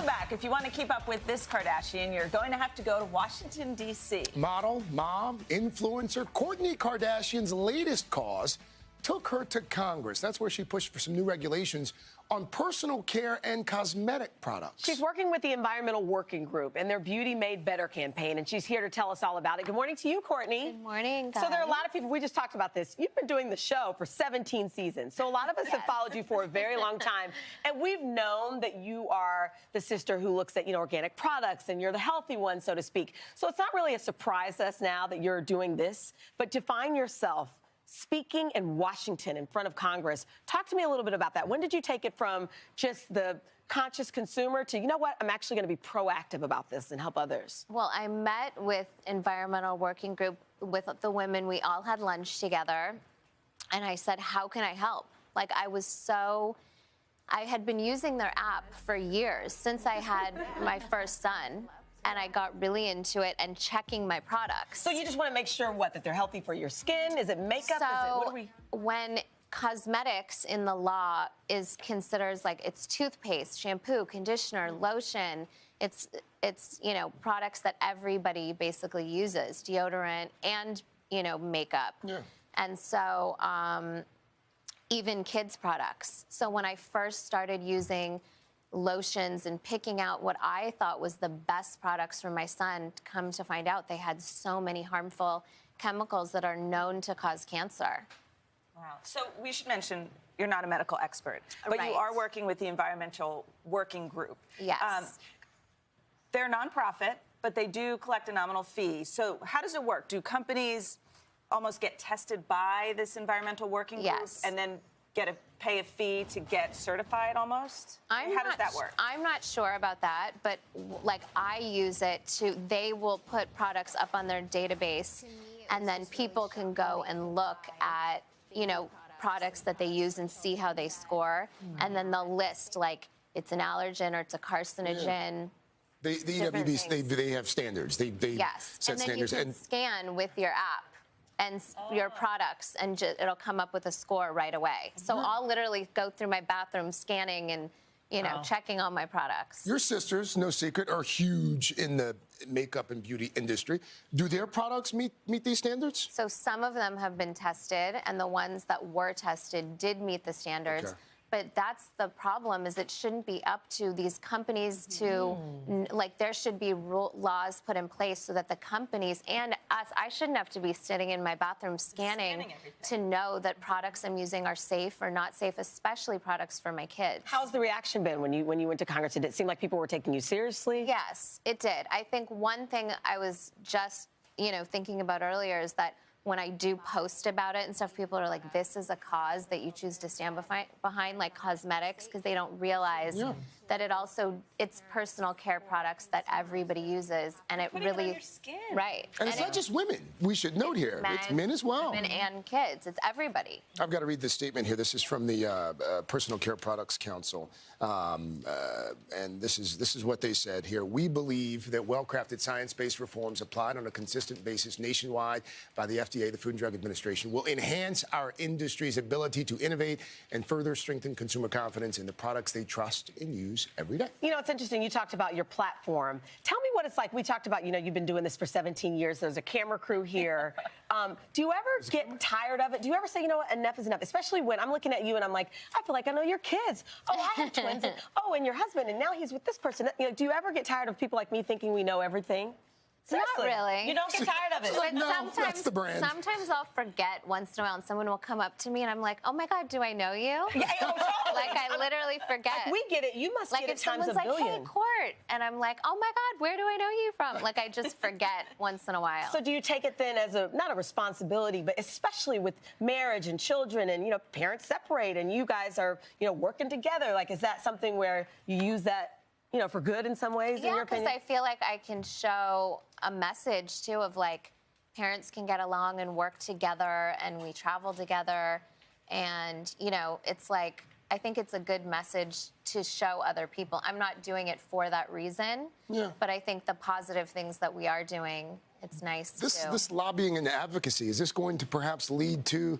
Welcome back. If you want to keep up with this Kardashian, you're going to have to go to Washington, D.C. Model, mom, influencer, Kourtney Kardashian's latest cause took her to Congress. That's where she pushed for some new regulations on personal care and cosmetic products. She's working with the Environmental Working Group and their Beauty Made Better campaign, and she's here to tell us all about it. Good morning to you, Kourtney. Good morning, guys. So there are a lot of people, we just talked about this. You've been doing the show for 17 seasons. So a lot of us have followed you for a very long time. And we've known that you are the sister who looks at, organic products, and you're the healthy one, so to speak. So it's not really a surprise to us now that you're doing this, but to find yourself speaking in Washington in front of Congress. Talk to me a little bit about that. When did you take it from just the conscious consumer to, you know what, I'm actually going to be proactive about this and help others? Well, I met with Environmental Working Group with the women. We all had lunch together. And I said, how can I help? Like, I had been using their app for years since I had my first son. And I got really into it and checking my products. So you just want to make sure, that they're healthy for your skin? Is it makeup? When cosmetics in the law is considered like it's toothpaste, shampoo, conditioner, lotion, it's products that everybody basically uses, deodorant and, makeup. Yeah. And so even kids' products. So when I first started using lotions and picking out what I thought was the best products for my son, come to find out they had so many harmful chemicals that are known to cause cancer. Wow. So we should mention you're not a medical expert, but you are working with the Environmental Working Group. Yes. They're a nonprofit, but they do collect a nominal fee. So how does it work? Do companies almost get tested by this Environmental Working Group? Yes. And then pay a fee to get certified almost? How does that work? I'm not sure about that, but I use it they will put products up on their database, and then people can go and look at, products that they use and see how they score. And then they'll list, it's an allergen or it's a carcinogen. The EWBs, they have standards. They set standards. And then you can scan with your app and your products, and it'll come up with a score right away. So I'll literally go through my bathroom scanning and, checking all my products. Your sisters, no secret, are huge in the makeup and beauty industry. Do their products meet these standards? So some of them have been tested, and the ones that were tested did meet the standards. Okay. But that's the problem, is it shouldn't be up to these companies to, there should be laws put in place so that the companies and us, I shouldn't have to be sitting in my bathroom scanning to know that products I'm using are safe or not safe, especially products for my kids. How's the reaction been when you went to Congress? Did it seem like people were taking you seriously? Yes, it did. I think one thing I was just, thinking about earlier is that when I do post about it and stuff, people are like, this is a cause that you choose to stand behind, like cosmetics, because they don't realize that it's personal care products that everybody uses, and it really, it on your skin. Right. And it's not just women. We should note here, it's men as well. Women and kids. It's everybody. I've got to read this statement here. This is from the Personal Care Products Council, and this is what they said here. We believe that well-crafted science-based reforms applied on a consistent basis nationwide by the FDA, the Food and Drug Administration, will enhance our industry's ability to innovate and further strengthen consumer confidence in the products they trust and use every day. It's interesting. You talked about your platform. Tell me what it's like. We talked about, you've been doing this for 17 years. There's a camera crew here. Do you ever get tired of it? Do you ever say, you know what, enough is enough? Especially when I'm looking at you and I'm like, I feel like I know your kids. Oh, I have twins. And your husband, and now he's with this person. Do you ever get tired of people like me thinking we know everything? Seriously. Not really. You don't get tired of it. But no, that's the brand. Sometimes I'll forget once in a while, and someone will come up to me, and I'm like, oh, my God, do I know you? Yeah, totally. I literally forget. We get it. You must get it times a billion. Like, if someone's like, hey, Court, and I'm like, oh, my God, where do I know you from? I just forget once in a while. So do you take it then as not a responsibility, but especially with marriage and children and, parents separate, and you guys are, working together? Is that something where you use that, for good in some ways, in your opinion? Yeah, because I feel like I can show a message, too, of, parents can get along and work together, and we travel together. And, it's I think it's a good message to show other people. I'm not doing it for that reason, but I think the positive things that we are doing, it's nice to do. This lobbying and advocacy, is this going to perhaps lead to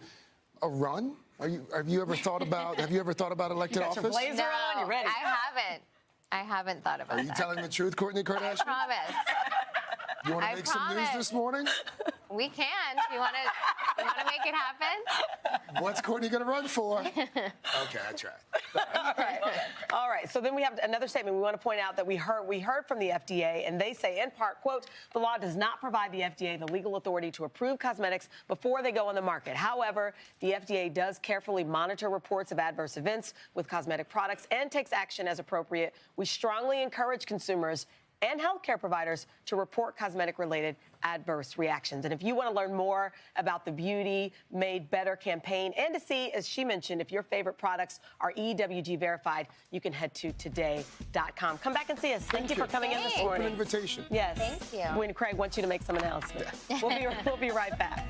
a run? Have you ever thought about elected office? You got your blazer on, you're ready. I haven't. I haven't thought about Are that. you telling the truth, Kourtney Kardashian? Promise. You want I to make some news promise. this morning? We can. You want to make it happen? What's Kourtney going to run for? Okay, I tried. All right. So then we have another statement we want to point out that we heard from the FDA, and they say, in part, quote, the law does not provide the FDA the legal authority to approve cosmetics before they go on the market. However, the FDA does carefully monitor reports of adverse events with cosmetic products and takes action as appropriate. We strongly encourage consumers and healthcare providers to report cosmetic-related adverse reactions. And if you want to learn more about the Beauty Made Better campaign and to see, as she mentioned, if your favorite products are EWG verified, you can head to today.com. Come back and see us. Thank you for coming in this morning. Open invitation. Yes. Thank you. When Craig wants you to make some announcements. We'll be right back.